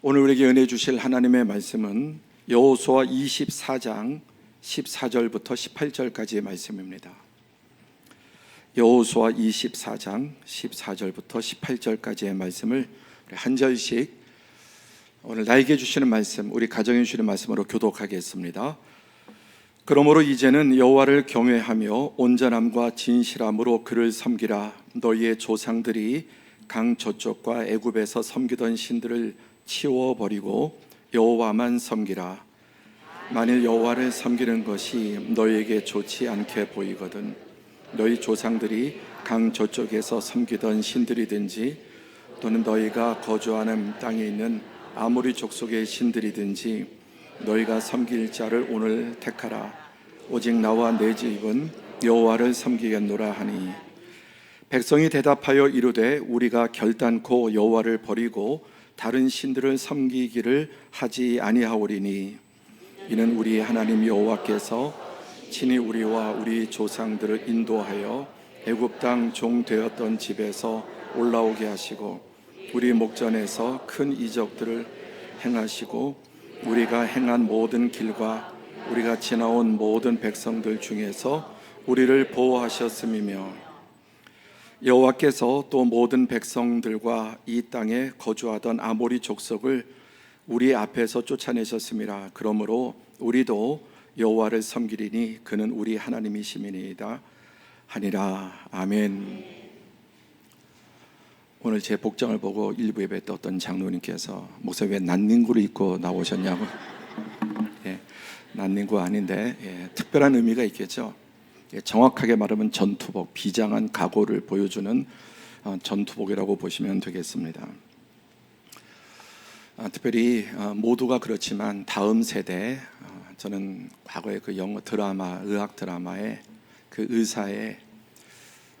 오늘 우리에게 은혜 주실 하나님의 말씀은 여호수아 24장 14절부터 18절까지의 말씀입니다. 여호수아 24장 14절부터 18절까지의 말씀을 한 절씩 오늘 나에게 주시는 말씀, 우리 가정에 주시는 말씀으로 교독하겠습니다. 그러므로 이제는 여호와를 경외하며 온전함과 진실함으로 그를 섬기라. 너희의 조상들이 강 저쪽과 애굽에서 섬기던 신들을 치워버리고 여호와만 섬기라. 만일 여호와를 섬기는 것이 너희에게 좋지 않게 보이거든 너희 조상들이 강 저쪽에서 섬기던 신들이든지 또는 너희가 거주하는 땅에 있는 아모리 족속의 신들이든지 너희가 섬길 자를 오늘 택하라. 오직 나와 내 집은 여호와를 섬기겠노라 하니, 백성이 대답하여 이르되 우리가 결단코 여호와를 버리고 다른 신들을 섬기기를 하지 아니하오리니, 이는 우리 하나님 여호와께서 친히 우리와 우리 조상들을 인도하여 애굽 땅 종 되었던 집에서 올라오게 하시고 우리 목전에서 큰 이적들을 행하시고 우리가 행한 모든 길과 우리가 지나온 모든 백성들 중에서 우리를 보호하셨음이며, 여호와께서 또 모든 백성들과 이 땅에 거주하던 아모리 족속을 우리 앞에서 쫓아내셨음이라. 그러므로 우리도 여호와를 섬기리니 그는 우리 하나님이심이니이다 하니라. 아멘. 오늘 제 복장을 보고 일부 예배 때 어떤 장로님께서 목사님 왜 난닝구를 입고 나오셨냐고. 난닝구 아닌데 특별한 의미가 있겠죠. 정확하게 말하면 전투복, 비장한 각오를 보여주는 전투복이라고 보시면 되겠습니다. 특별히 모두가 그렇지만 다음 세대, 저는 과거에 그 영어 드라마, 의학 드라마의 그 의사의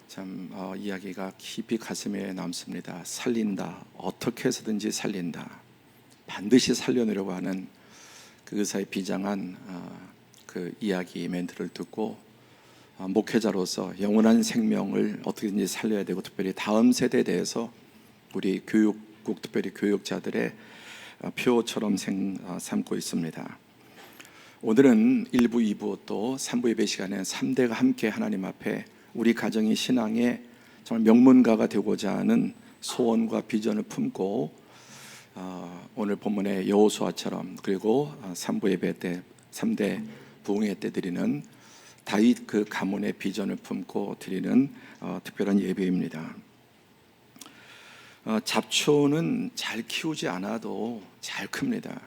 참 이야기가 깊이 가슴에 남습니다. 살린다, 어떻게 해서든지 살린다, 반드시 살려내려고 하는 그 의사의 비장한 그 이야기 멘트를 듣고 목회자로서 영원한 생명을 어떻게든지 살려야 되고, 특별히 다음 세대에 대해서 우리 교육국, 특별히 교육자들의 표처럼 삼고 있습니다. 오늘은 1부, 2부 또 3부 예배 시간에 3대가 함께 하나님 앞에 우리 가정이 신앙의 정말 명문가가 되고자 하는 소원과 비전을 품고 오늘 본문의 여호수아처럼, 그리고 3부 예배 때 3대 부흥회 때 드리는 다윗 그 가문의 비전을 품고 드리는 특별한 예배입니다. 잡초는 잘 키우지 않아도 잘 큽니다.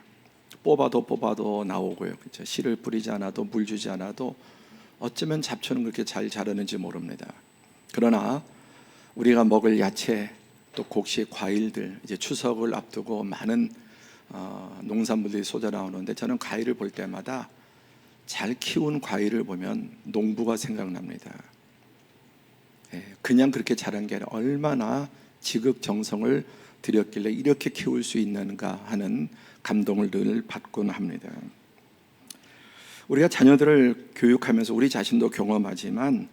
뽑아도 나오고요. 그렇죠? 씨를 뿌리지 않아도 물 주지 않아도 어쩌면 잡초는 그렇게 잘 자라는지 모릅니다. 그러나 우리가 먹을 야채, 또 곡식, 과일들, 이제 추석을 앞두고 많은 농산물들이 쏟아 나오는데, 저는 과일을 볼 때마다 잘 키운 과일을 보면 농부가 생각납니다. 그냥 그렇게 자란 게 아니라 얼마나 지극정성을 들였길래 이렇게 키울 수 있는가 하는 감동을 늘 받곤 합니다. 우리가 자녀들을 교육하면서 우리 자신도 경험하지만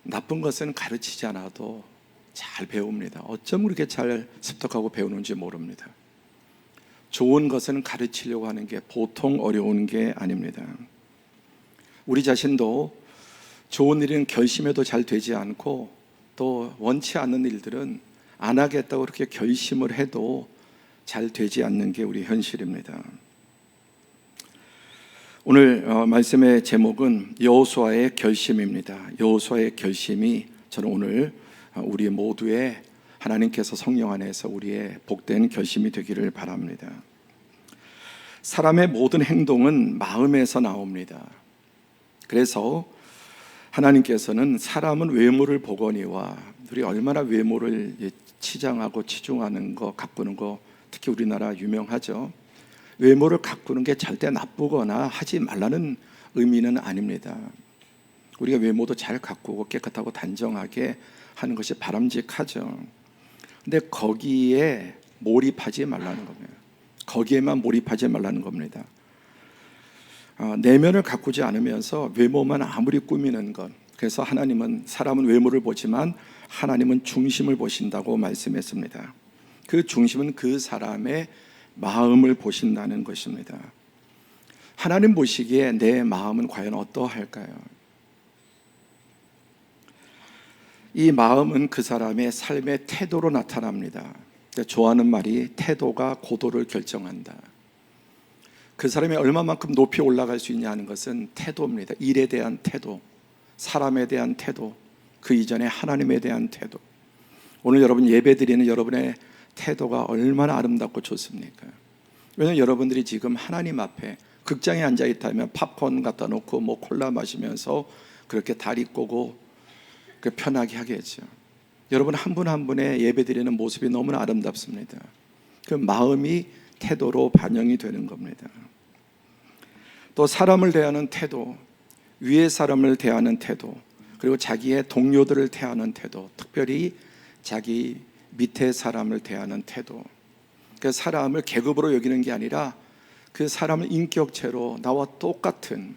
나쁜 것은 가르치지 않아도 잘 배웁니다. 어쩜 그렇게 잘 습득하고 배우는지 모릅니다. 좋은 것은 가르치려고 하는 게 보통 어려운 게 아닙니다. 우리 자신도 좋은 일은 결심해도 잘 되지 않고, 또 원치 않는 일들은 안 하겠다고 그렇게 결심을 해도 잘 되지 않는 게 우리 현실입니다. 오늘 말씀의 제목은 여호수아의 결심입니다. 여호수아의 결심이 저는 오늘 우리 모두의 하나님께서 성령 안에서 우리의 복된 결심이 되기를 바랍니다. 사람의 모든 행동은 마음에서 나옵니다. 그래서 하나님께서는 사람은 외모를 보거니와, 우리 얼마나 외모를 치장하고 치중하는 거, 가꾸는 거, 특히 우리나라 유명하죠. 외모를 가꾸는 게 절대 나쁘거나 하지 말라는 의미는 아닙니다. 우리가 외모도 잘 가꾸고 깨끗하고 단정하게 하는 것이 바람직하죠. 근데 거기에 몰입하지 말라는 겁니다. 거기에만 몰입하지 말라는 겁니다. 내면을 가꾸지 않으면서 외모만 아무리 꾸미는 것, 그래서 하나님은, 사람은 외모를 보지만 하나님은 중심을 보신다고 말씀했습니다. 그 중심은 그 사람의 마음을 보신다는 것입니다. 하나님 보시기에 내 마음은 과연 어떠할까요? 이 마음은 그 사람의 삶의 태도로 나타납니다. 좋아하는 말이 태도가 고도를 결정한다. 그 사람이 얼마만큼 높이 올라갈 수 있냐는 것은 태도입니다. 일에 대한 태도, 사람에 대한 태도, 그 이전에 하나님에 대한 태도. 오늘 여러분 예배드리는 여러분의 태도가 얼마나 아름답고 좋습니까? 왜냐하면 여러분들이 지금 하나님 앞에 극장에 앉아 있다면 팝콘 갖다 놓고 뭐 콜라 마시면서 그렇게 다리 꼬고 편하게 하겠죠. 여러분 한 분 한 분의 예배드리는 모습이 너무나 아름답습니다. 그 마음이 태도로 반영이 되는 겁니다. 또 사람을 대하는 태도, 위의 사람을 대하는 태도, 그리고 자기의 동료들을 대하는 태도, 특별히 자기 밑에 사람을 대하는 태도. 그 사람을 계급으로 여기는 게 아니라 그 사람을 인격체로 나와 똑같은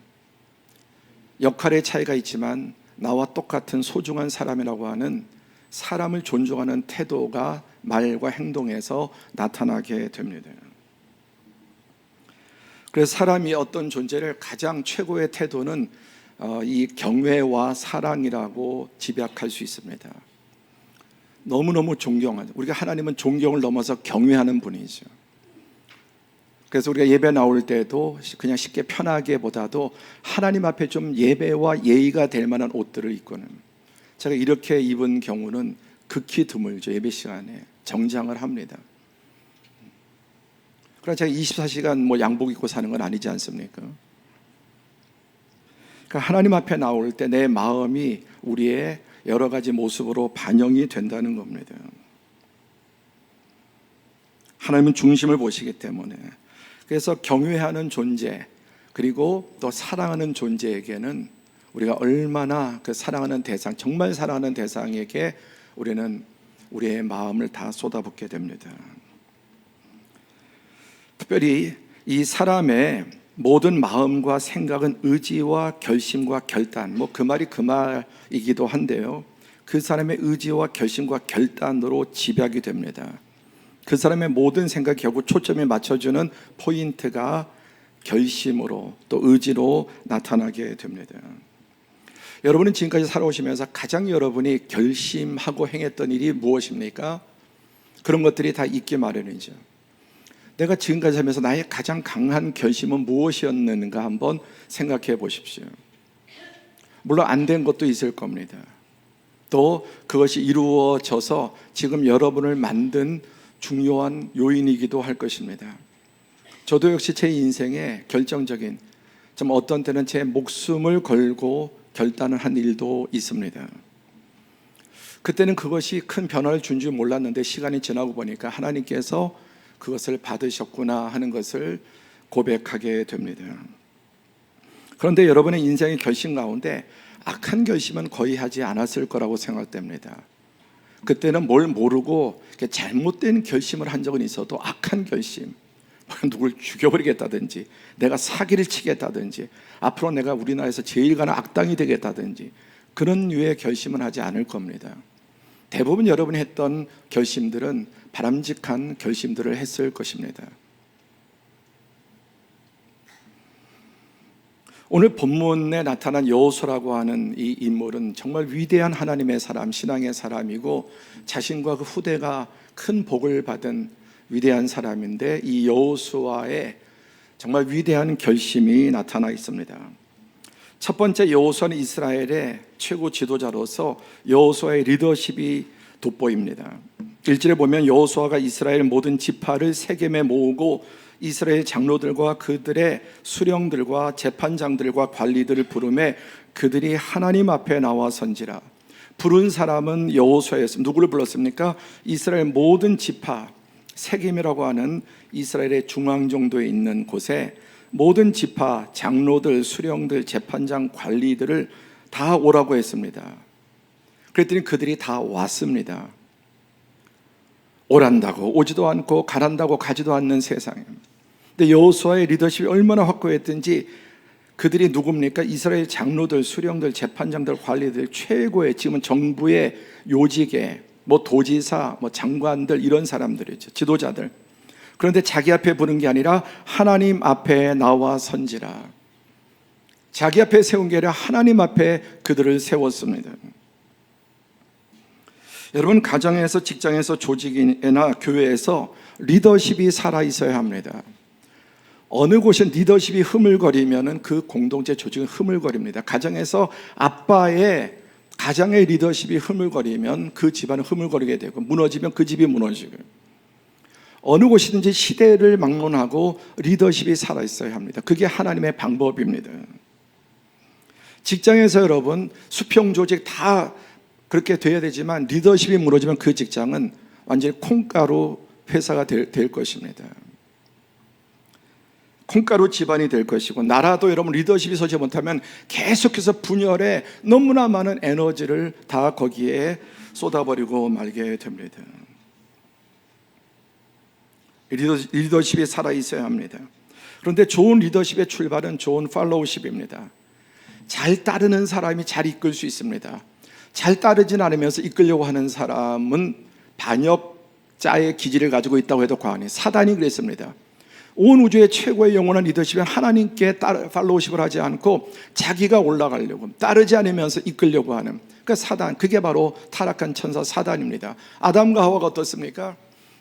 역할의 차이가 있지만 나와 똑같은 소중한 사람이라고 하는 사람을 존중하는 태도가 말과 행동에서 나타나게 됩니다. 그래서 사람이 어떤 존재를 가장 최고의 태도는 이 경외와 사랑이라고 집약할 수 있습니다. 너무너무 존경하죠. 우리가 하나님은 존경을 넘어서 경외하는 분이죠. 그래서 우리가 예배 나올 때도 그냥 쉽게 편하게 보다도 하나님 앞에 좀 예배와 예의가 될 만한 옷들을 입고는, 제가 이렇게 입은 경우는 극히 드물죠. 예배 시간에 정장을 합니다. 그러나 제가 24시간 뭐 양복 입고 사는 건 아니지 않습니까? 그러니까 하나님 앞에 나올 때 내 마음이 우리의 여러 가지 모습으로 반영이 된다는 겁니다. 하나님은 중심을 보시기 때문에. 그래서 경외하는 존재, 그리고 또 사랑하는 존재에게는 우리가 얼마나 그 사랑하는 대상, 정말 사랑하는 대상에게 우리는 우리의 마음을 다 쏟아붓게 됩니다. 특별히 이 사람의 모든 마음과 생각은 의지와 결심과 결단, 뭐 그 말이 그 말이기도 한데요, 그 사람의 의지와 결심과 결단으로 집약이 됩니다. 그 사람의 모든 생각이 결국 초점이 맞춰주는 포인트가 결심으로 또 의지로 나타나게 됩니다. 여러분은 지금까지 살아오시면서 가장 여러분이 결심하고 행했던 일이 무엇입니까? 그런 것들이 다 있기 마련이죠. 내가 지금까지 하면서 나의 가장 강한 결심은 무엇이었는가 한번 생각해 보십시오. 물론 안 된 것도 있을 겁니다. 또 그것이 이루어져서 지금 여러분을 만든 중요한 요인이기도 할 것입니다. 저도 역시 제 인생에 결정적인, 좀 어떤 때는 제 목숨을 걸고 결단을 한 일도 있습니다. 그때는 그것이 큰 변화를 준 줄 몰랐는데 시간이 지나고 보니까 하나님께서 그것을 받으셨구나 하는 것을 고백하게 됩니다. 그런데 여러분의 인생의 결심 가운데 악한 결심은 거의 하지 않았을 거라고 생각됩니다. 그때는 뭘 모르고 잘못된 결심을 한 적은 있어도 악한 결심, 누굴 죽여버리겠다든지 내가 사기를 치겠다든지 앞으로 내가 우리나라에서 제일 가는 악당이 되겠다든지 그런 류의 결심은 하지 않을 겁니다. 대부분 여러분이 했던 결심들은 바람직한 결심들을 했을 것입니다. 오늘 본문에 나타난 여호수아라고 하는 이 인물은 정말 위대한 하나님의 사람, 신앙의 사람이고 자신과 그 후대가 큰 복을 받은 위대한 사람인데, 이 여호수아의 정말 위대한 결심이 나타나 있습니다. 첫 번째, 여호수아는 이스라엘의 최고 지도자로서 여호수아의 리더십이 돋보입니다. 1절에 보면 여호수아가 이스라엘 모든 지파를 세겜에 모으고 이스라엘 장로들과 그들의 수령들과 재판장들과 관리들을 부르매 그들이 하나님 앞에 나와 선지라. 부른 사람은 여호수아였습니다. 누구를 불렀습니까? 이스라엘 모든 지파, 세겜이라고 하는 이스라엘의 중앙 정도에 있는 곳에 모든 지파, 장로들, 수령들, 재판장, 관리들을 다 오라고 했습니다. 그랬더니 그들이 다 왔습니다. 오란다고 오지도 않고 가란다고 가지도 않는 세상에. 근데 여호수아의 리더십이 얼마나 확고했든지 그들이 누굽니까? 이스라엘 장로들, 수령들, 재판장들, 관리들, 최고의 지금은 정부의 요직에 뭐 도지사, 뭐 장관들 이런 사람들이죠. 지도자들. 그런데 자기 앞에 부른 게 아니라 하나님 앞에 나와 선지라. 자기 앞에 세운 게 아니라 하나님 앞에 그들을 세웠습니다. 여러분, 가정에서, 직장에서, 조직이나 교회에서 리더십이 살아있어야 합니다. 어느 곳은 리더십이 흐물거리면 그 공동체 조직은 흐물거립니다. 가정에서 아빠의 가장의 리더십이 흐물거리면 그 집안은 흐물거리게 되고, 무너지면 그 집이 무너지고, 어느 곳이든지 시대를 막론하고 리더십이 살아있어야 합니다. 그게 하나님의 방법입니다. 직장에서 여러분, 수평 조직 다 그렇게 돼야 되지만 리더십이 무너지면 그 직장은 완전히 콩가루 회사가 될 것입니다. 콩가루 집안이 될 것이고, 나라도 여러분 리더십이 서지 못하면 계속해서 분열에 너무나 많은 에너지를 다 거기에 쏟아버리고 말게 됩니다. 리더십이 살아있어야 합니다. 그런데 좋은 리더십의 출발은 좋은 팔로우십입니다. 잘 따르는 사람이 잘 이끌 수 있습니다. 잘 따르진 않으면서 이끌려고 하는 사람은 반역자의 기질을 가지고 있다고 해도 과언이, 사단이 그랬습니다. 온 우주의 최고의 영원한 리더십은 하나님께 팔로우십을 하지 않고 자기가 올라가려고, 따르지 않으면서 이끌려고 하는, 그러니까 사단, 그게 바로 타락한 천사 사단입니다. 아담과 하와가 어떻습니까?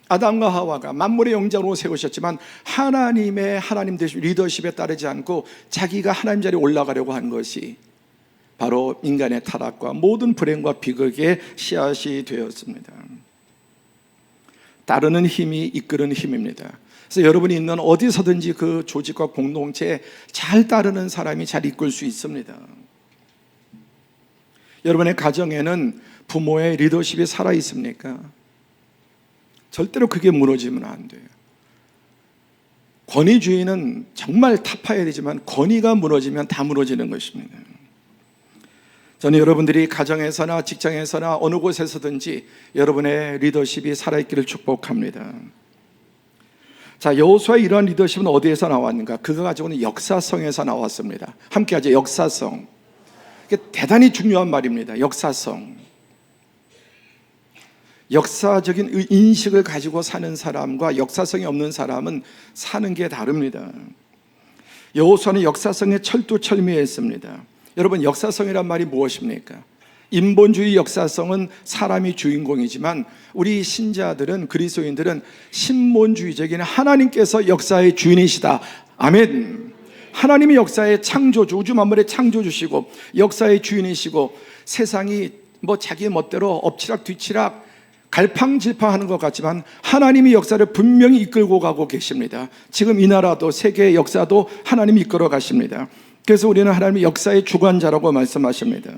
아담과 하와가 만물의 영장으로 세우셨지만 하나님 되신 리더십에 따르지 않고 자기가 하나님 자리에 올라가려고 한 것이 바로 인간의 타락과 모든 불행과 비극의 씨앗이 되었습니다. 따르는 힘이 이끄는 힘입니다. 그래서 여러분이 있는 어디서든지 그 조직과 공동체에 잘 따르는 사람이 잘 이끌 수 있습니다. 여러분의 가정에는 부모의 리더십이 살아있습니까? 절대로 그게 무너지면 안 돼요. 권위주의는 정말 타파해야 되지만 권위가 무너지면 다 무너지는 것입니다. 저는 여러분들이 가정에서나 직장에서나 어느 곳에서든지 여러분의 리더십이 살아있기를 축복합니다. 자, 여호수아의 이러한 리더십은 어디에서 나왔는가? 그가 가지고는 역사성에서 나왔습니다. 함께 하죠. 역사성. 이게 대단히 중요한 말입니다. 역사성. 역사적인 인식을 가지고 사는 사람과 역사성이 없는 사람은 사는 게 다릅니다. 여호수아는 역사성에 철두철미했습니다. 여러분, 역사성이란 말이 무엇입니까? 인본주의 역사성은 사람이 주인공이지만 우리 신자들은, 그리스도인들은 신본주의적인 하나님께서 역사의 주인이시다. 아멘. 하나님이 역사의 창조주, 우주 만물의 창조주시고 역사의 주인이시고, 세상이 자기 멋대로 엎치락 뒤치락 갈팡질팡하는 것 같지만 하나님이 역사를 분명히 이끌고 가고 계십니다. 지금 이 나라도 세계의 역사도 하나님이 이끌어 가십니다. 그래서 우리는 하나님의 역사의 주관자라고 말씀하십니다.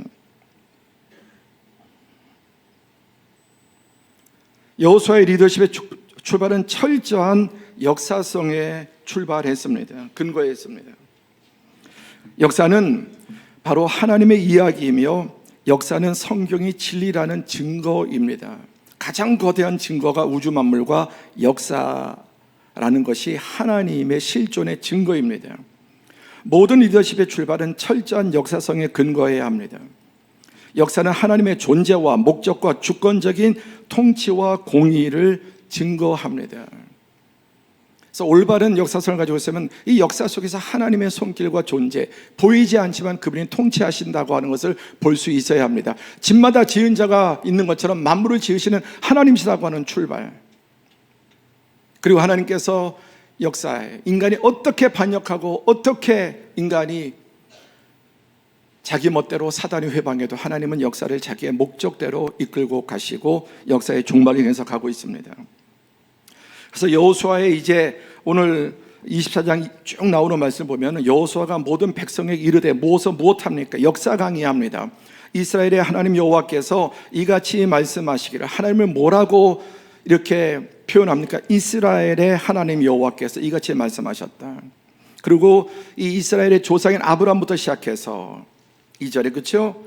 여호수아의 리더십의 출발은 철저한 역사성에 출발했습니다. 근거했습니다. 역사는 바로 하나님의 이야기이며 역사는 성경이 진리라는 증거입니다. 가장 거대한 증거가 우주 만물과 역사라는 것이 하나님의 실존의 증거입니다. 모든 리더십의 출발은 철저한 역사성에 근거해야 합니다. 역사는 하나님의 존재와 목적과 주권적인 통치와 공의를 증거합니다. 그래서 올바른 역사성을 가지고 있으면 이 역사 속에서 하나님의 손길과 존재, 보이지 않지만 그분이 통치하신다고 하는 것을 볼 수 있어야 합니다. 집마다 지은 자가 있는 것처럼 만물을 지으시는 하나님이시라고 하는 출발, 그리고 하나님께서 역사에 인간이 어떻게 반역하고 어떻게 인간이 자기 멋대로 사단이 회방해도 하나님은 역사를 자기의 목적대로 이끌고 가시고 역사의 종말을 향해서 가고 있습니다. 그래서 여호수아의 이제 오늘 24장 쭉 나오는 말씀을 보면 여호수아가 모든 백성에게 이르되 무엇합니까? 역사 강의합니다. 이스라엘의 하나님 여호와께서 이같이 말씀하시기를, 하나님을 뭐라고 이렇게 표현합니까? 이스라엘의 하나님 여호와께서 이같이 말씀하셨다. 그리고 이 이스라엘의 조상인 아브라함부터 시작해서 2절에, 그렇죠?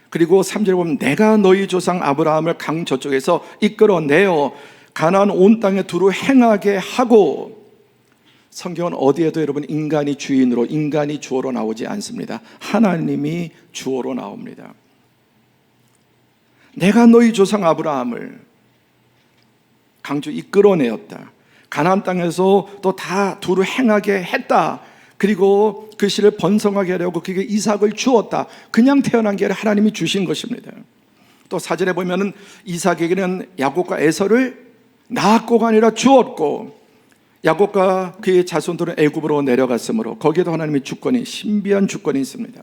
그리고 3절에 보면 내가 너희 조상 아브라함을 강 저쪽에서 이끌어내어 가나안 온 땅에 두루 행하게 하고, 성경은 어디에도 여러분 인간이 주인으로, 인간이 주어로 나오지 않습니다. 하나님이 주어로 나옵니다. 내가 너희 조상 아브라함을 강주 이끌어내었다. 가나안 땅에서 또 다 두루 행하게 했다. 그리고 그 씨를 번성하게 하려고 그게 이삭을 주었다. 그냥 태어난 게 아니라 하나님이 주신 것입니다. 또 사절에 보면은 이삭에게는 야곱과 에서를 낳았고가 아니라 주었고, 야곱과 그의 자손들은 애굽으로 내려갔으므로 거기에도 하나님의 주권이, 신비한 주권이 있습니다.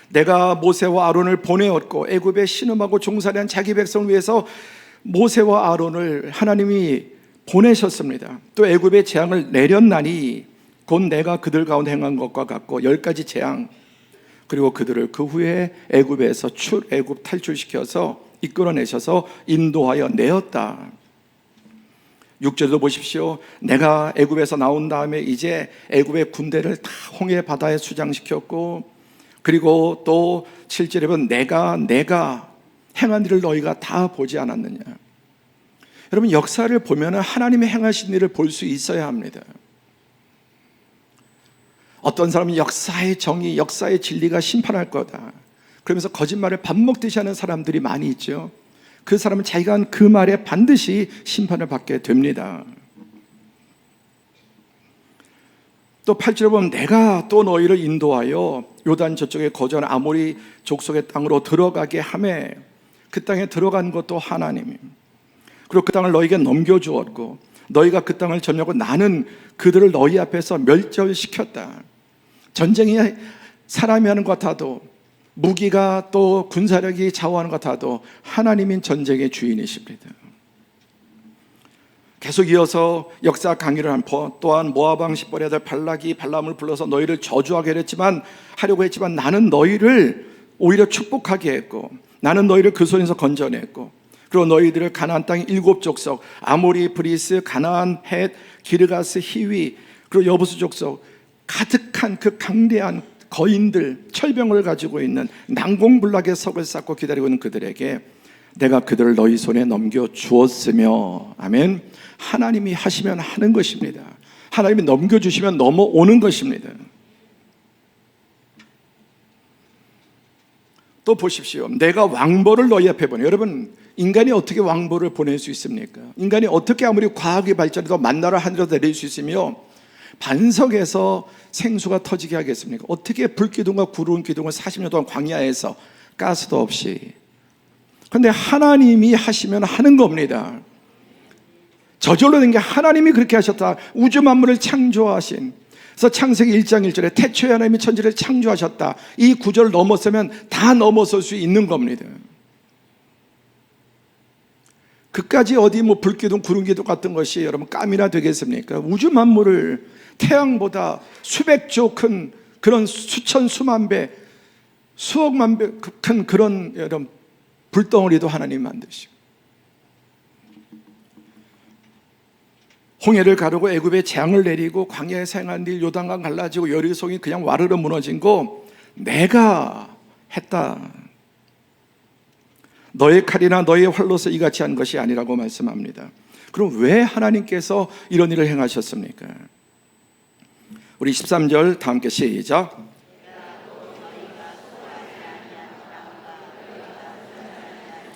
내가 모세와 아론을 보내었고 애굽에 신음하고 종살이한 자기 백성을 위해서 모세와 아론을 하나님이 보내셨습니다. 또 애굽에 재앙을 내렸나니 곧 내가 그들 가운데 행한 것과 같고 10가지 재앙, 그리고 그들을 그 후에 애굽에서 애굽 탈출시켜서 이끌어내셔서 인도하여 내었다. 6절도 보십시오. 내가 애굽에서 나온 다음에 이제 애굽의 군대를 다 홍해 바다에 수장시켰고, 그리고 또 7절에 보면 내가 행한 일을 너희가 다 보지 않았느냐. 여러분, 역사를 보면 하나님의 행하신 일을 볼 수 있어야 합니다. 어떤 사람은 역사의 정의, 역사의 진리가 심판할 거다, 그러면서 거짓말을 밥 먹듯이 하는 사람들이 많이 있죠. 그 사람은 자기가 한 그 말에 반드시 심판을 받게 됩니다. 또 8절에 보면 내가 또 너희를 인도하여 요단 저쪽에 거주하는 아모리 족속의 땅으로 들어가게 하매, 그 땅에 들어간 것도 하나님입니다. 그리고 그 땅을 너희에게 넘겨주었고 너희가 그 땅을 점령하고 나는 그들을 너희 앞에서 멸절시켰다. 전쟁이 사람이 하는 것 같아도, 무기가 또 군사력이 좌우하는 것 같아도 하나님인 전쟁의 주인이십니다. 계속 이어서 역사 강의를 한 또한 모압 왕 십볼의 아들 발락이 발람을 불러서 너희를 저주하게 하려고 했지만 나는 너희를 오히려 축복하게 했고 나는 너희를 그 손에서 건져냈고, 그리고 너희들을 가나안 땅 7족속 아모리, 브리스, 가나안, 헷, 기르가스, 히위, 그리고 여부스 족속 가득한 그 강대한 거인들, 철병을 가지고 있는 난공불락의 석을 쌓고 기다리고 있는 그들에게 내가 그들을 너희 손에 넘겨 주었으며, 아멘. 하나님이 하시면 하는 것입니다. 하나님이 넘겨주시면 넘어오는 것입니다. 또 보십시오. 내가 왕보를 너희 앞에 보내. 여러분, 인간이 어떻게 왕보를 보낼 수 있습니까? 인간이 어떻게 아무리 과학이 발전해도 만나를 하늘로 내릴 수 있으며 반석에서 생수가 터지게 하겠습니까? 어떻게 불기둥과 구름 기둥을 40년 동안 광야에서 가스도 없이. 그런데 하나님이 하시면 하는 겁니다. 저절로 된 게 하나님이 그렇게 하셨다. 우주 만물을 창조하신, 그래서 창세기 1장 1절에 태초에 하나님이 천지를 창조하셨다. 이 구절을 넘어서면 다 넘어설 수 있는 겁니다. 그까지 어디 뭐 불기둥 구름기둥 같은 것이 여러분 깜이나 되겠습니까? 우주 만물을 태양보다 수백 조 큰 그런 수천 수만 배 수억만 배 큰 그런 여러분 불덩어리도 하나님 만드시고, 홍해를 가르고 애굽에 재앙을 내리고 광야에 사행한 일, 요단강 갈라지고 여리고성이 그냥 와르르 무너진 거 내가 했다. 너의 칼이나 너의 활로서 이같이 한 것이 아니라고 말씀합니다. 그럼 왜 하나님께서 이런 일을 행하셨습니까? 우리 13절 다 함께 시작.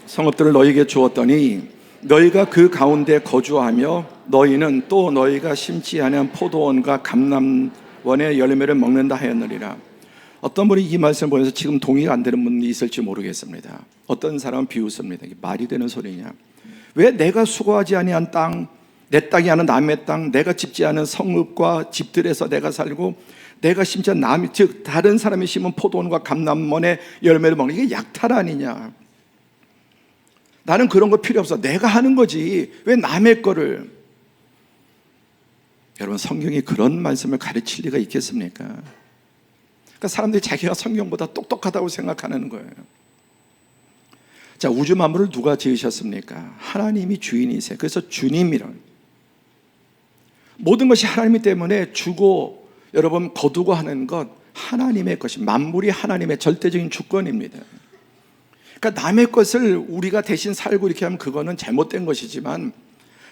성읍들을 너희에게 주었더니 너희가 그 가운데 거주하며 너희는 또 너희가 심지 아니한 포도원과 감람원의 열매를 먹는다 하였느니라. 어떤 분이 이 말씀을 보면서 지금 동의가 안 되는 분이 있을지 모르겠습니다. 어떤 사람은 비웃습니다. 이게 말이 되는 소리냐? 왜 내가 수고하지 아니한 땅, 내 땅이 아닌 남의 땅, 내가 집지 않은 성읍과 집들에서 내가 살고 내가 심지 않은 남, 즉 다른 사람이 심은 포도원과 감람원의 열매를 먹는 이게 약탈 아니냐? 나는 그런 거 필요 없어. 내가 하는 거지. 왜 남의 거를? 여러분, 성경이 그런 말씀을 가르칠 리가 있겠습니까? 그러니까 사람들이 자기가 성경보다 똑똑하다고 생각하는 거예요. 자, 우주 만물을 누가 지으셨습니까? 하나님이 주인이세요. 그래서 주님이란 모든 것이 하나님 때문에 주고 여러분 거두고 하는 것 하나님의 것이, 만물이 하나님의 절대적인 주권입니다. 그러니까 남의 것을 우리가 대신 살고 이렇게 하면 그거는 잘못된 것이지만,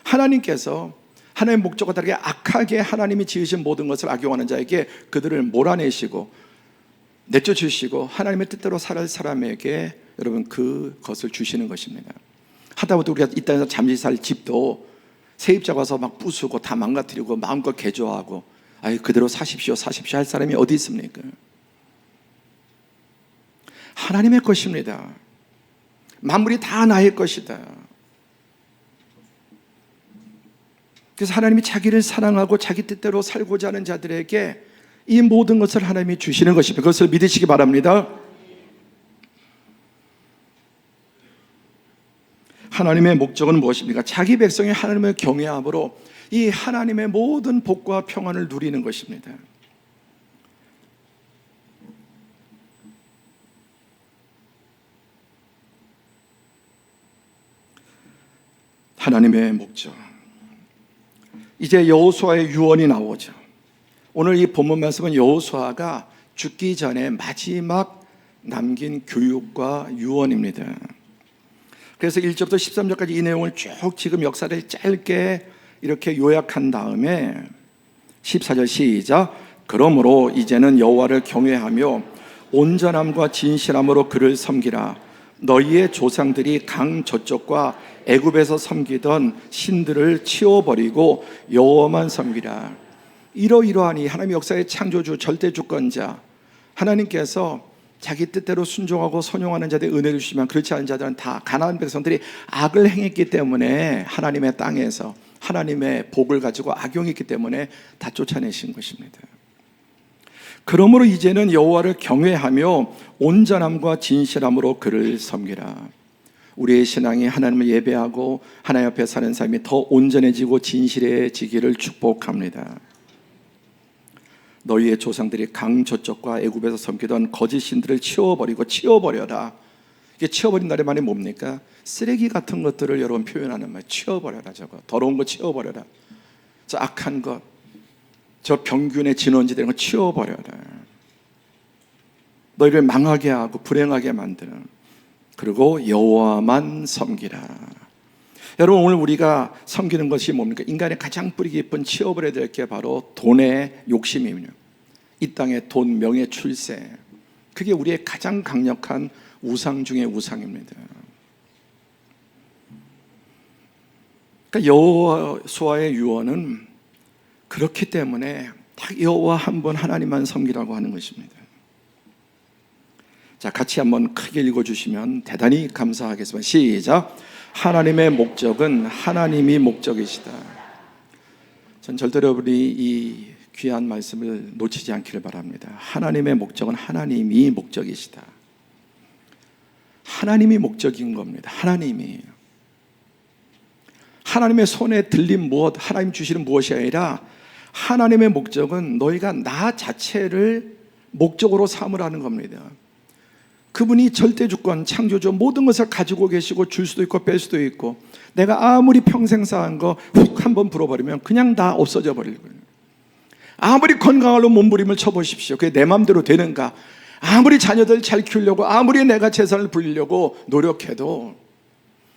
하나님께서 하나님의 목적과 다르게 악하게 하나님이 지으신 모든 것을 악용하는 자에게 그들을 몰아내시고 내쫓으시고 하나님의 뜻대로 살아갈 사람에게 여러분 그것을 주시는 것입니다. 하다못해 우리가 이 땅에서 잠시 살 집도 세입자가 와서 막 부수고 다 망가뜨리고 마음껏 개조하고 그대로 사십시오 할 사람이 어디 있습니까? 하나님의 것입니다. 만물이 다 나의 것이다. 그래서 하나님이 자기를 사랑하고 자기 뜻대로 살고자 하는 자들에게 이 모든 것을 하나님이 주시는 것입니다. 그것을 믿으시기 바랍니다. 하나님의 목적은 무엇입니까? 자기 백성이 하나님을 경외함으로 이 하나님의 모든 복과 평안을 누리는 것입니다. 하나님의 목적. 이제 여호수아의 유언이 나오죠. 오늘 이 본문 말씀은 여호수아가 죽기 전에 마지막 남긴 교육과 유언입니다. 그래서 1절부터 13절까지 이 내용을 쭉 지금 역사를 짧게 이렇게 요약한 다음에 14절 시작. 그러므로 이제는 여호와를 경외하며 온전함과 진실함으로 그를 섬기라. 너희의 조상들이 강 저쪽과 애굽에서 섬기던 신들을 치워버리고 여호와만 섬기라. 이러이러하니 하나님의 역사의 창조주 절대주권자 하나님께서 자기 뜻대로 순종하고 선용하는 자들의 은혜를 주시면 그렇지 않은 자들은 다 가나안 백성들이 악을 행했기 때문에 하나님의 땅에서 하나님의 복을 가지고 악용했기 때문에 다 쫓아내신 것입니다. 그러므로 이제는 여호와를 경외하며 온전함과 진실함으로 그를 섬기라. 우리의 신앙이 하나님을 예배하고 하나님 앞에 사는 삶이 더 온전해지고 진실해지기를 축복합니다. 너희의 조상들이 강 저쪽과 애굽에서 섬기던 거짓 신들을 치워버려라. 이게 치워버린다는 말이 뭡니까? 쓰레기 같은 것들을 여러분 표현하는 말, 치워버려라. 저거 더러운 거 치워버려라. 저 악한 것, 저 병균의 진원지 되는 거 치워버려라. 너희를 망하게 하고 불행하게 만드는, 그리고 여호와만 섬기라. 여러분, 오늘 우리가 섬기는 것이 뭡니까? 인간의 가장 뿌리 깊은 치워버려야 될 게 바로 돈의 욕심이며 이 땅의 돈, 명예, 출세, 그게 우리의 가장 강력한 우상 중의 우상입니다. 그러니까 여호수아의 유언은 그렇기 때문에 딱 여호와 한 분 하나님만 섬기라고 하는 것입니다. 자, 같이 한번 크게 읽어주시면 대단히 감사하겠습니다. 시작. 하나님의 목적은 하나님이 목적이시다. 전 절대로 우리 이 귀한 말씀을 놓치지 않기를 바랍니다. 하나님의 목적은 하나님이 목적이시다. 하나님이 목적인 겁니다. 하나님의 손에 들린 무엇, 하나님 주시는 무엇이 아니라 하나님의 목적은 너희가 나 자체를 목적으로 삼으라는 겁니다. 그분이 절대주권, 창조주 모든 것을 가지고 계시고 줄 수도 있고 뺄 수도 있고, 내가 아무리 평생 쌓은 거 훅 한번 불어버리면 그냥 다 없어져 버릴 거예요. 아무리 건강하로 몸부림을 쳐보십시오. 그게 내 마음대로 되는가? 아무리 자녀들 잘 키우려고, 아무리 내가 재산을 불리려고 노력해도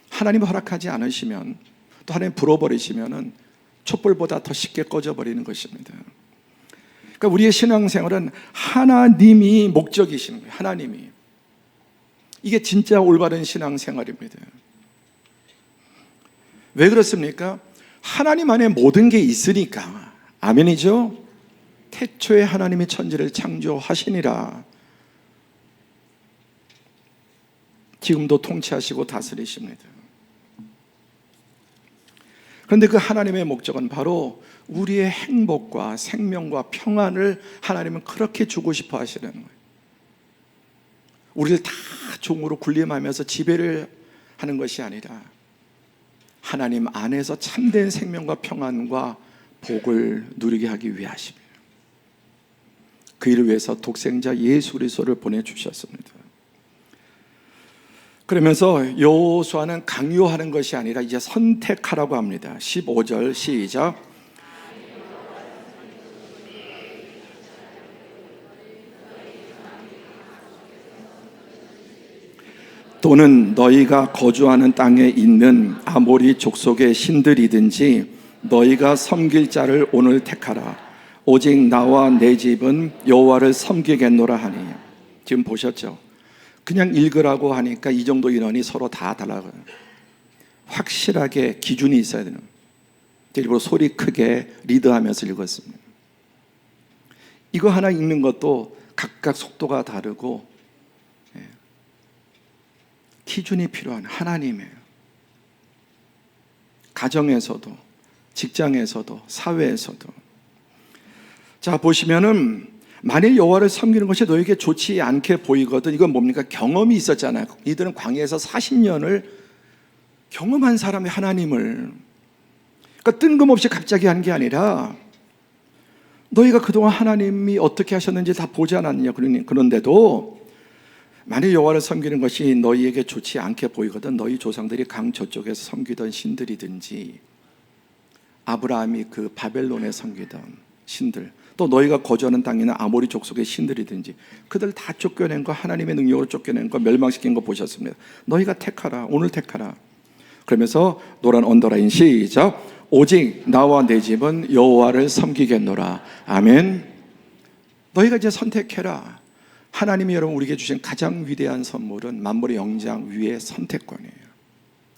하나님 허락하지 않으시면, 또 하나님 불어버리시면 촛불보다 더 쉽게 꺼져버리는 것입니다. 그러니까 우리의 신앙생활은 하나님이 목적이신 거예요. 하나님이. 이게 진짜 올바른 신앙생활입니다. 왜 그렇습니까? 하나님 안에 모든 게 있으니까. 아멘이죠? 태초에 하나님이 천지를 창조하시니라. 지금도 통치하시고 다스리십니다. 그런데 그 하나님의 목적은 바로 우리의 행복과 생명과 평안을 하나님은 그렇게 주고 싶어 하시는 거예요. 우리를 다 종으로 군림하면서 지배를 하는 것이 아니라 하나님 안에서 참된 생명과 평안과 복을 누리게 하기 위하십니다. 그 일을 위해서 독생자 예수 그리스도를 보내주셨습니다. 그러면서 여호수아는 강요하는 것이 아니라 이제 선택하라고 합니다. 15절 시작. 또는 너희가 거주하는 땅에 있는 아모리 족속의 신들이든지 너희가 섬길 자를 오늘 택하라. 오직 나와 내 집은 여호와를 섬기겠노라 하니. 지금 보셨죠? 그냥 읽으라고 하니까 이 정도 인원이 서로 다 달라요. 확실하게 기준이 있어야 되는. 일부러 소리 크게 리드하면서 읽었습니다. 이거 하나 읽는 것도 각각 속도가 다르고 기준이 필요한 하나님이에요. 가정에서도, 직장에서도, 사회에서도. 자, 보시면은 만일 여호와를 섬기는 것이 너에게 좋지 않게 보이거든. 이건 뭡니까? 경험이 있었잖아요. 이들은 광야에서 40년을 경험한 사람이 하나님을, 그러니까 뜬금없이 갑자기 한 게 아니라 너희가 그동안 하나님이 어떻게 하셨는지 다 보지 않았느냐. 그런데도 만일 여호와를 섬기는 것이 너희에게 좋지 않게 보이거든. 너희 조상들이 강 저쪽에서 섬기던 신들이든지 아브라함이 그 바벨론에 섬기던 신들, 또 너희가 거주하는 땅에 있는 아모리 족속의 신들이든지 그들 다 쫓겨낸 거, 하나님의 능력으로 쫓겨낸 거, 멸망시킨 거 보셨습니다. 너희가 택하라, 오늘 택하라. 그러면서 노란 언더라인 시작. 오직 나와 내 집은 여호와를 섬기겠노라. 아멘. 너희가 이제 선택해라. 하나님이 여러분 우리에게 주신 가장 위대한 선물은 만물의 영장 위의 선택권이에요.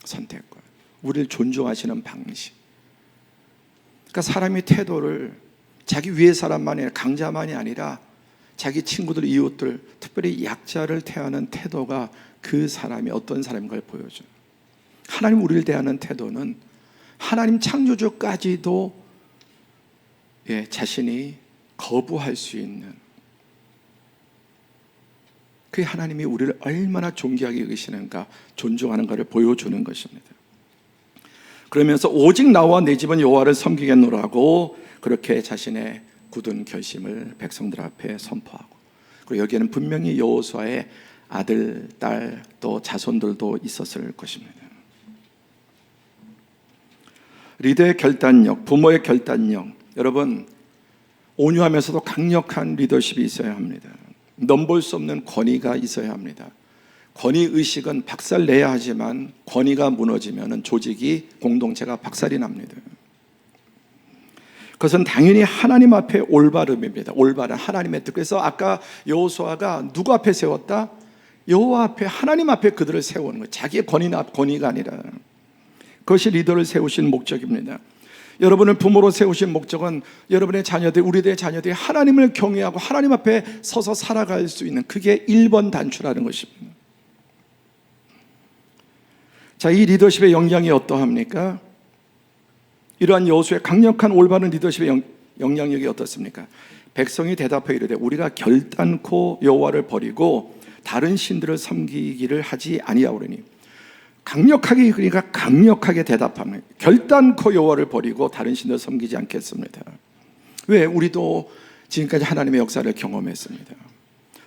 선택권. 우리를 존중하시는 방식. 그러니까 사람이 태도를 자기 위의 사람만이 아니라, 강자만이 아니라 자기 친구들, 이웃들, 특별히 약자를 대하는 태도가 그 사람이 어떤 사람인가를 보여줘요. 하나님 우리를 대하는 태도는 하나님 창조주까지도 자신이 거부할 수 있는, 그 하나님이 우리를 얼마나 존귀하게 여기시는가, 존중하는가를 보여주는 것입니다. 그러면서 오직 나와 내 집은 여호와를 섬기겠노라고 그렇게 자신의 굳은 결심을 백성들 앞에 선포하고, 그리고 여기에는 분명히 여호수아의 아들, 딸, 또 자손들도 있었을 것입니다. 리더의 결단력, 부모의 결단력. 여러분, 온유하면서도 강력한 리더십이 있어야 합니다. 넘볼 수 없는 권위가 있어야 합니다. 권위의식은 박살내야 하지만 권위가 무너지면 조직이, 공동체가 박살이 납니다. 그것은 당연히 하나님 앞에 올바름입니다. 올바른 하나님의 뜻. 그래서 아까 여호수아가 누구 앞에 세웠다? 여호와 앞에, 하나님 앞에 그들을 세우는 거예요. 자기의 권위가 아니라. 그것이 리더를 세우신 목적입니다. 여러분을 부모로 세우신 목적은 여러분의 자녀들, 우리들의 자녀들이 하나님을 경외하고 하나님 앞에 서서 살아갈 수 있는, 그게 1번 단추라는 것입니다. 자, 이 리더십의 영향이 어떠합니까? 이러한 여호수아의 강력한 올바른 리더십의 영향력이 어떻습니까? 백성이 대답하여 이르되 우리가 결단코 여호와를 버리고 다른 신들을 섬기기를 하지 아니하오리니. 강력하게, 그러니까 강력하게 대답합니다. 결단코 여호와를 버리고 다른 신을 섬기지 않겠습니다. 왜? 우리도 지금까지 하나님의 역사를 경험했습니다.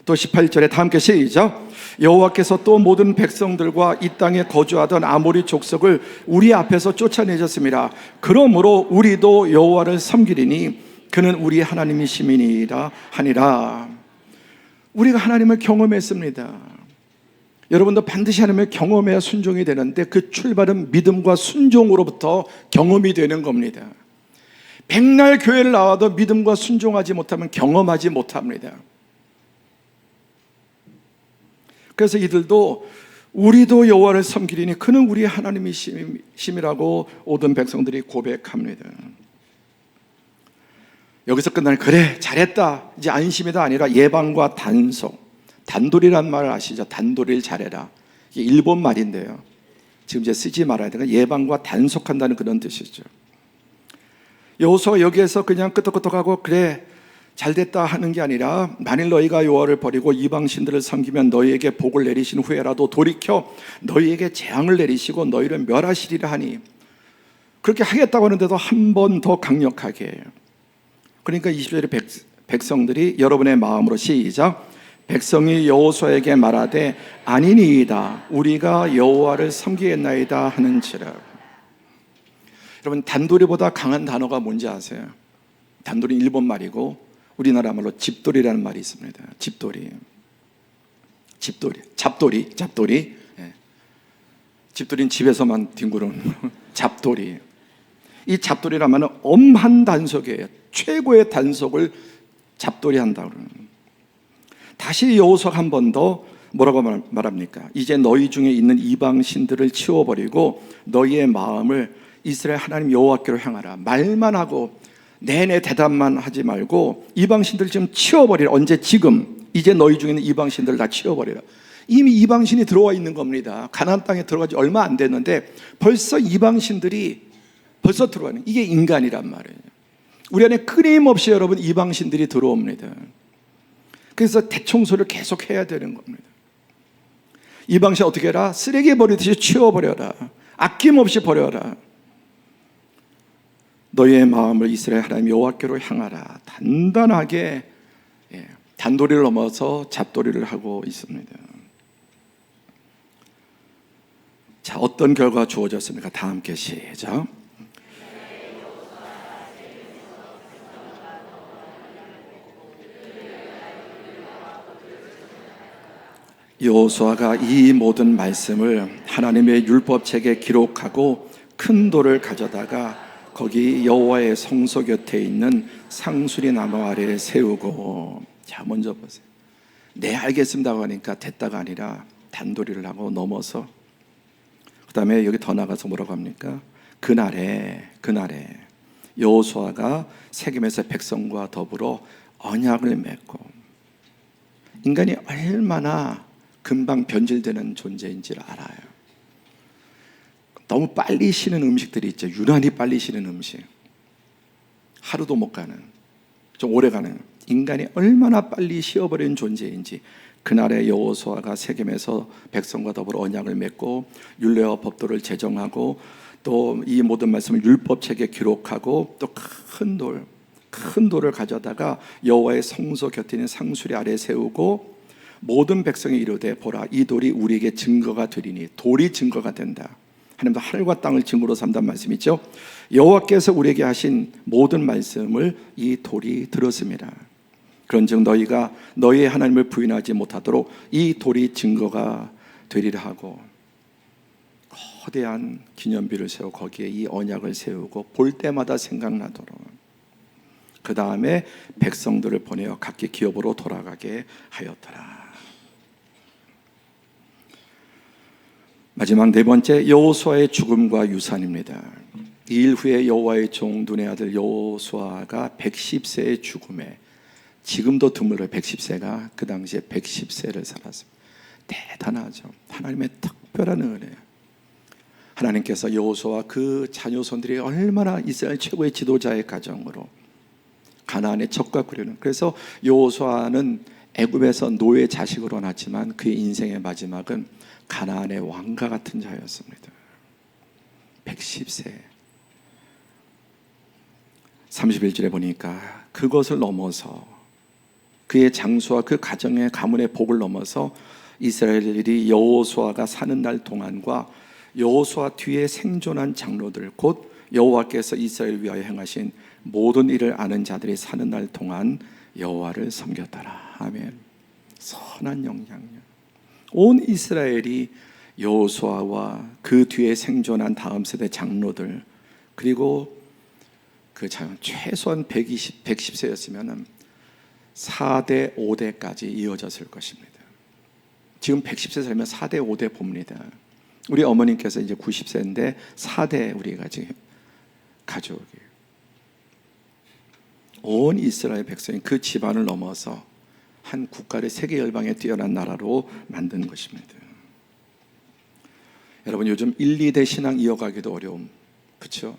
또 18절에 다 함께 시작. 여호와께서 또 모든 백성들과 이 땅에 거주하던 아모리 족속을 우리 앞에서 쫓아내셨습니다. 그러므로 우리도 여호와를 섬기리니 그는 우리 하나님이심이니이다 하니라. 우리가 하나님을 경험했습니다. 여러분도 반드시 하나님을 경험해야 순종이 되는데, 그 출발은 믿음과 순종으로부터 경험이 되는 겁니다. 백날 교회를 나와도 믿음과 순종하지 못하면 경험하지 못합니다. 그래서 이들도 우리도 여호와를 섬기리니 그는 우리 하나님이심이라고 모든 백성들이 고백합니다. 여기서 끝나는, 그래 잘했다 이제 안심이다 아니라 예방과 단속. 단돌이란 말을 아시죠? 단돌이를 잘해라. 이게 일본 말인데요, 지금 이제 쓰지 말아야 되는 예방과 단속한다는 그런 뜻이죠. 여호수아 여기에서 그냥 끄떡끄떡하고 그래 잘됐다 하는 게 아니라, 만일 너희가 여호와를 버리고 이방 신들을 섬기면 너희에게 복을 내리신 후에라도 돌이켜 너희에게 재앙을 내리시고 너희를 멸하시리라 하니, 그렇게 하겠다고 하는데도 한 번 더 강력하게. 그러니까 20절에 백성들이 여러분의 마음으로 시작. 백성이 여호수아에게 말하되 아니니이다 우리가 여호와를 섬기겠나이다 하는지라. 여러분, 단돌이보다 강한 단어가 뭔지 아세요? 단돌이 일본 말이고 우리나라 말로 집돌이라는 말이 있습니다. 집돌이. 잡돌이. 집돌이는 집에서만 뒹구는 잡돌이. 이 잡돌이란 말은 엄한 단속이에요. 최고의 단속을 잡돌이 한다고 그러는. 다시 여호수아가 한 번 더 뭐라고 말합니까? 이제 너희 중에 있는 이방 신들을 치워버리고 너희의 마음을 이스라엘 하나님 여호와께로 향하라. 말만 하고 내내 대답만 하지 말고 이방신들 지금 치워버리라. 언제? 지금. 이제 너희 중에 있는 이방신들 다 치워버리라. 이미 이방신이 들어와 있는 겁니다. 가나안 땅에 들어가지 얼마 안 됐는데 벌써 이방신들이 벌써 들어가는, 이게 인간이란 말이에요. 우리 안에 끊임없이 여러분 이방신들이 들어옵니다. 그래서 대청소를 계속 해야 되는 겁니다. 이방신 어떻게 해라? 쓰레기 버리듯이 치워버려라. 아낌없이 버려라. 너희의 마음을 이스라엘 하나님 여호와께로 향하라. 단단하게 단도리를 넘어서 잡도리를 하고 있습니다. 자, 어떤 결과가 주어졌습니까? 다 함께 시작. 여호수아가 이 모든 말씀을 하나님의 율법책에 기록하고 큰 돌을 가져다가 거기 여호와의 성소 곁에 있는 상수리 나무 아래에 세우고, 자, 먼저 보세요. 네, 알겠습니다고 하니까 됐다가 아니라 단도리를 하고 넘어서, 그 다음에 여기 더 나가서 뭐라고 합니까? 그날에 여호수아가 세겜에서 백성과 더불어 언약을 맺고, 인간이 얼마나 금방 변질되는 존재인지를 알아요. 너무 빨리 식는 음식들이 있죠. 유난히 빨리 식는 음식, 하루도 못 가는, 좀 오래 가는, 인간이 얼마나 빨리 식어버리는 존재인지 그날에 여호수아가 세겜에서 백성과 더불어 언약을 맺고 율례와 법도를 제정하고 또 이 모든 말씀을 율법책에 기록하고 또 큰 돌을 가져다가 여호와의 성소 곁에 있는 상수리 아래에 세우고 모든 백성이 이르되 보라, 이 돌이 우리에게 증거가 되리니. 돌이 증거가 된다. 하나님도 하늘과 땅을 증거로 삼단 말씀이죠. 여호와께서 우리에게 하신 모든 말씀을 이 돌이 들었습니다. 그런즉 너희가 너희의 하나님을 부인하지 못하도록 이 돌이 증거가 되리라 하고 거대한 기념비를 세워 거기에 이 언약을 세우고 볼 때마다 생각나도록, 그 다음에 백성들을 보내어 각기 기업으로 돌아가게 하였더라. 마지막 네 번째, 여호수아의 죽음과 유산입니다. 이 일 후에 여호와의 종 눈의 아들 여호수아가 110세의 죽음에, 지금도 드물어요. 110세가 그 당시에 110세를 살았습니다. 대단하죠. 하나님의 특별한 은혜. 하나님께서 여호수아와 그 자녀손들이 얼마나 이스라엘 최고의 지도자의 가정으로 가나안의 젖과 꿀이는, 그래서 여호수아는 애굽에서 노예 자식으로 났지만 그의 인생의 마지막은 가나안의 왕과 같은 자였습니다. 110세. 31절에 보니까 그것을 넘어서 그의 장수와 그 가정의 가문의 복을 넘어서 이스라엘이 여호수아가 사는 날 동안과 여호수아 뒤에 생존한 장로들, 곧 여호와께서 이스라엘을 위하여 행하신 모든 일을 아는 자들이 사는 날 동안 여호와를 섬겼더라. 아멘. 선한 영향력. 온 이스라엘이 여호수아와 그 뒤에 생존한 다음 세대 장로들, 그리고 그 최소한 110세였으면 4대 5대까지 이어졌을 것입니다. 지금 110세 살면 4대 5대 봅니다. 우리 어머님께서 이제 90세인데 4대 우리가 지금 가족이에요. 온 이스라엘 백성이 그 집안을 넘어서 한 국가를 세계 열방에 뛰어난 나라로 만든 것입니다. 여러분, 요즘 1, 2대 신앙 이어가기도 어려움, 그렇죠?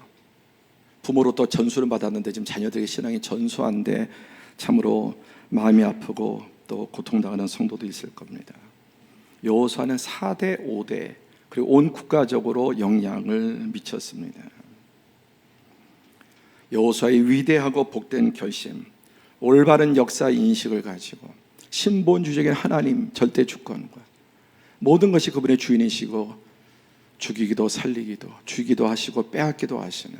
부모로부터 전수를 받았는데 지금 자녀들의 신앙이 전수한데 참으로 마음이 아프고 또 고통당하는 성도도 있을 겁니다. 여호수아는 4대 5대 그리고 온 국가적으로 영향을 미쳤습니다. 여호수아의 위대하고 복된 결심, 올바른 역사 인식을 가지고 신본주의적인 하나님 절대 주권과 모든 것이 그분의 주인이시고 죽이기도 살리기도 주기도 하시고 빼앗기도 하시는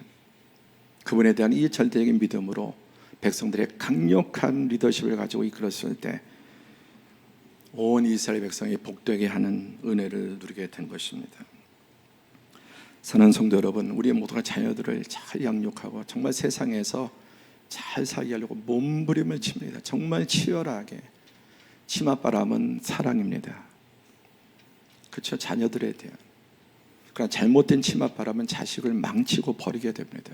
그분에 대한 이 절대적인 믿음으로 백성들의 강력한 리더십을 가지고 이끌었을 때 온 이스라엘 백성이 복되게 하는 은혜를 누리게 된 것입니다. 사는 성도 여러분, 우리 모두가 자녀들을 잘 양육하고 정말 세상에서 잘 살게 하려고 몸부림을 칩니다. 정말 치열하게. 치맛바람은 사랑입니다. 그렇죠? 자녀들에 대한. 그러나 잘못된 치맛바람은 자식을 망치고 버리게 됩니다.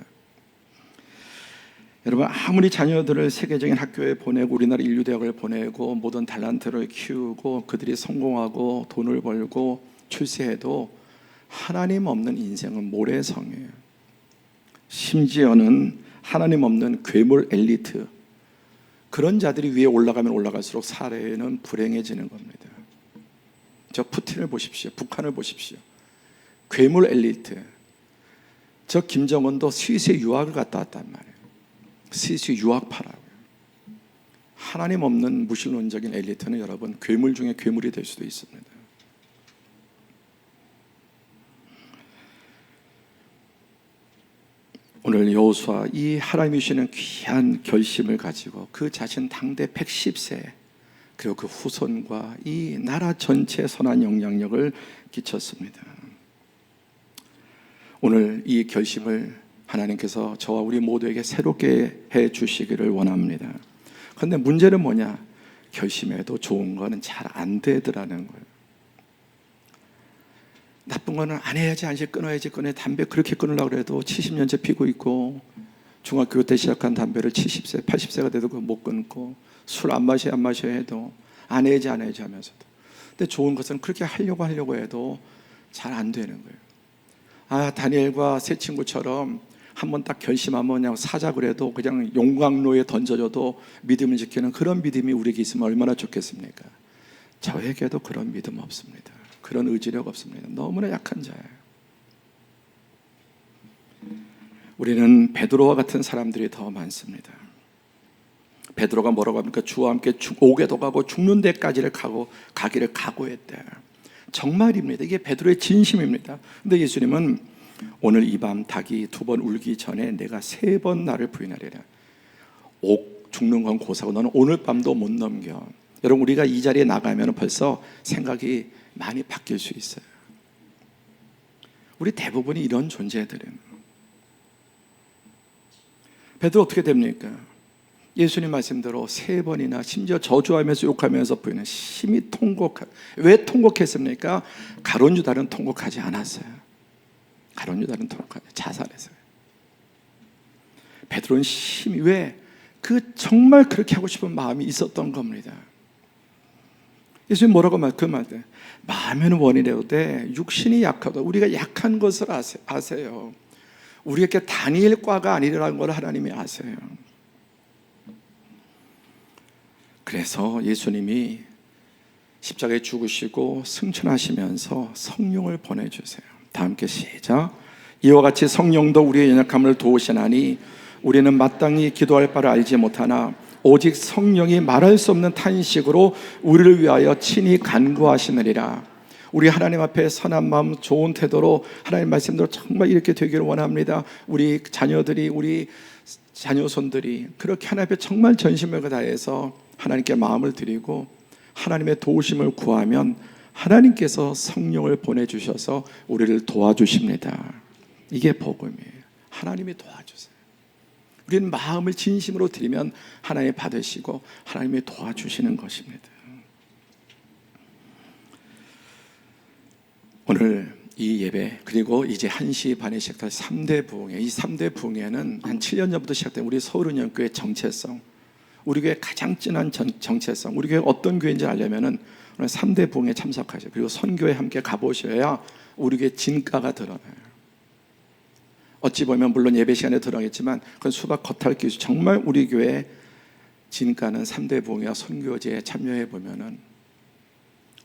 여러분, 아무리 자녀들을 세계적인 학교에 보내고 우리나라 인류대학을 보내고 모든 탤런트를 키우고 그들이 성공하고 돈을 벌고 출세해도 하나님 없는 인생은 모래성이에요. 심지어는 하나님 없는 괴물 엘리트, 그런 자들이 위에 올라가면 올라갈수록 사회는 불행해지는 겁니다. 저 푸틴을 보십시오. 북한을 보십시오. 괴물 엘리트. 저 김정은도 스위스에 유학을 갔다 왔단 말이에요. 스위스 유학파라고요. 하나님 없는 무신론적인 엘리트는 여러분 괴물 중에 괴물이 될 수도 있습니다. 오늘 여호수아 이 하나님이 주시는 귀한 결심을 가지고 그 자신 당대 110세 그리고 그 후손과 이 나라 전체에 선한 영향력을 끼쳤습니다. 오늘 이 결심을 하나님께서 저와 우리 모두에게 새롭게 해 주시기를 원합니다. 그런데 문제는 뭐냐? 결심해도 좋은 거는 잘 안 되더라는 거예요. 나쁜 거는 안 해야지, 안시 끊어야지, 담배 그렇게 끊으려고 해도 70년째 피고 있고, 중학교 때 시작한 담배를 70세, 80세가 돼도 그거 못 끊고, 술 안 마셔야 해도 안 해야지 하면서도. 근데 좋은 것은 그렇게 하려고 해도 잘 안 되는 거예요. 다니엘과 세 친구처럼 한번 딱 결심하면 그냥 사자 그래도 그냥 용광로에 던져줘도 믿음을 지키는 그런 믿음이 우리에게 있으면 얼마나 좋겠습니까? 저에게도 그런 믿음 없습니다. 그런 의지력 없습니다. 너무나 약한 자예요. 우리는 베드로와 같은 사람들이 더 많습니다. 베드로가 뭐라고 합니까? 주와 함께 옥에도 가고 죽는 데까지를 가기를 각오했대. 정말입니다. 이게 베드로의 진심입니다. 근데 예수님은 오늘 이 밤 닭이 2번 울기 전에 내가 3번 나를 부인하리라. 옥 죽는 건 고사고 너는 오늘 밤도 못 넘겨. 여러분, 우리가 이 자리에 나가면 벌써 생각이 많이 바뀔 수 있어요. 우리 대부분이 이런 존재들은. 베드로 어떻게 됩니까? 예수님 말씀대로 3번이나 심지어 저주하면서 욕하면서 부인은 심히 왜 통곡했습니까? 가룟 유다는 통곡하지 않았어요. 가룟 유다는 통곡하지 자살했어요. 베드로는 심히 왜? 정말 그렇게 하고 싶은 마음이 있었던 겁니다. 예수님 뭐라고 말때 마음에는 원이라도 돼 육신이 약하다. 우리가 약한 것을 아세요. 우리에게 다니엘과가 아니라는 걸 하나님이 아세요. 그래서 예수님이 십자가에 죽으시고 승천하시면서 성령을 보내주세요. 다 함께 시작. 이와 같이 성령도 우리의 연약함을 도우시나니 우리는 마땅히 기도할 바를 알지 못하나 오직 성령이 말할 수 없는 탄식으로 우리를 위하여 친히 간구하시느니라. 우리 하나님 앞에 선한 마음, 좋은 태도로 하나님 말씀대로 정말 이렇게 되기를 원합니다. 우리 자녀들이, 우리 자녀손들이 그렇게 하나님 앞에 정말 전심을 다해서 하나님께 마음을 드리고 하나님의 도우심을 구하면 하나님께서 성령을 보내주셔서 우리를 도와주십니다. 이게 복음이에요. 하나님이 도와주세요. 우리는 마음을 진심으로 드리면 하나님이 받으시고 하나님이 도와주시는 것입니다. 오늘 이 예배 그리고 이제 1시 반에 시작할 3대 부흥회, 이 3대 부흥회는 한 7년 전부터 시작된 우리 서울은행교회 정체성, 우리 교회 가장 진한 정체성, 우리 교회 어떤 교회인지 알려면은 오늘 3대 부흥회에 참석하세요. 그리고 선교에 함께 가보셔야 우리 교회 진가가 드러나요. 어찌 보면 물론 예배 시간에 드러나겠지만 그건 수박 겉핥기, 정말 우리 교회 진가는 3대 부흥회와 선교제에 참여해 보면은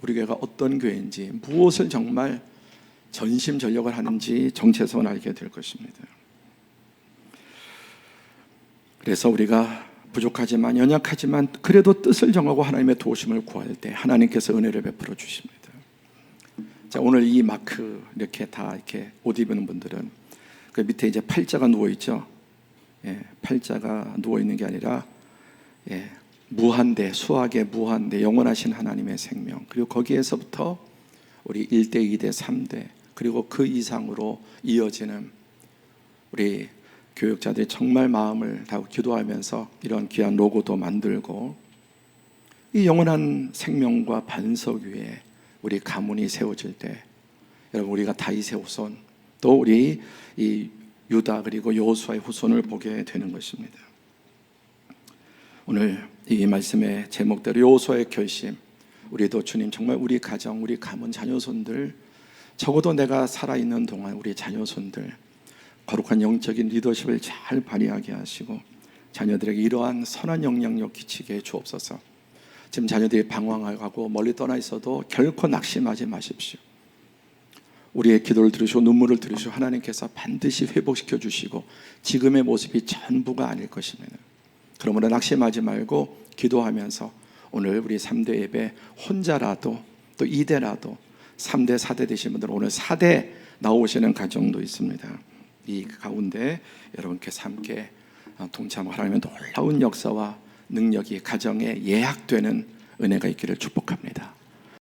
우리 교회가 어떤 교회인지, 무엇을 정말 전심전력을 하는지 정체성을 알게 될 것입니다. 그래서 우리가 부족하지만 연약하지만 그래도 뜻을 정하고 하나님의 도우심을 구할 때 하나님께서 은혜를 베풀어 주십니다. 자, 오늘 이 마크 이렇게 다 이렇게 옷 입는 분들은 그 밑에 이제 팔자가 누워 있죠. 예, 팔자가 누워 있는 게 아니라 무한대, 수학의 무한대, 영원하신 하나님의 생명, 그리고 거기에서부터 우리 1대, 2대, 3대, 그리고 그 이상으로 이어지는 우리 교육자들이 정말 마음을 다하고 기도하면서 이런 귀한 로고도 만들고, 이 영원한 생명과 반석 위에 우리 가문이 세워질 때 여러분 우리가 다윗의 후손, 또 우리 이 유다 그리고 여호수아의 후손을 보게 되는 것입니다. 오늘 이 말씀의 제목대로 여호수아의 결심, 우리도 주님 정말 우리 가정, 우리 가문, 자녀손들, 적어도 내가 살아있는 동안 우리 자녀손들 거룩한 영적인 리더십을 잘 발휘하게 하시고 자녀들에게 이러한 선한 영향력 끼치게 해 주옵소서. 지금 자녀들이 방황하고 멀리 떠나 있어도 결코 낙심하지 마십시오. 우리의 기도를 들으시고 눈물을 들으시고 하나님께서 반드시 회복시켜 주시고 지금의 모습이 전부가 아닐 것입니다. 그러므로 낙심하지 말고 기도하면서 오늘 우리 3대 예배 혼자라도 또 2대라도 3대 4대 되신 분들은 오늘 4대 나오시는 가정도 있습니다. 이 가운데 여러분께서 함께 동참하라면 놀라운 역사와 능력이 가정에 예약되는 은혜가 있기를 축복합니다.